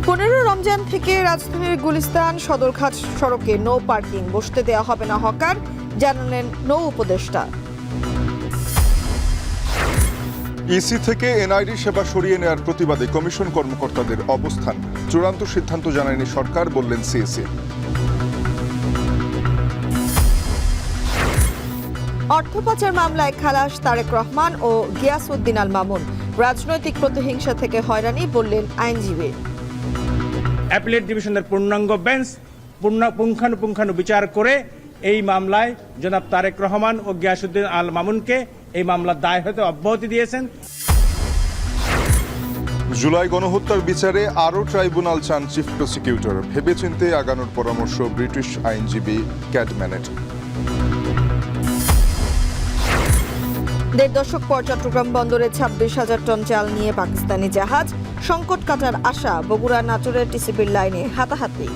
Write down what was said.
15 রমজান থেকে রাজধানীর গুলিস্তান সদরঘাট সড়কে নো পার্কিং বসতে দেওয়া হবে না হকার, জানালেন নৌ উপদেষ্টা। ইসি থেকে এনআইডি সেবা সরিয়ে নেওয়ার প্রতিবাদে কমিশন কর্মকর্তাদের অবস্থান, চূড়ান্ত সিদ্ধান্ত জানায়নি সরকার, বললেন সিএসি। অর্থ পাচার মামলায় খালাস তারেক রহমান ও গিয়াসউদ্দিন আল মামুন, রাজনৈতিক প্রতিহিংসা থেকে হয়রানি, বললেন আইনজীবী। অ্যাপিলেট ডিভিশনের পূর্ণাঙ্গ বেঞ্চ পুঙ্খানুপুঙ্খানু বিচার করে এই মামলায় জনাব তারেক রহমান ও গিয়াসউদ্দিন আল মামুনকে এই মামলার দায় হতে অব্যাহতি দিয়েছেন। জুলাই গণহত্যার বিচারে আরও ট্রাইব্যুনাল চান চিফ প্রসিকিউটর, ভেবেচিন্তে আগানোর পরামর্শ ব্রিটিশ আইনজীবী ক্যাডম্যানের। 1.5 দশক পর চট্টগ্রাম বন্দরে 26,000 টন চাল নিয়ে পাকিস্তানি জাহাজ, সংকট কাটার আশা, বগুড়া নাটোরের টিসিবির লাইনে হাতাহাতি।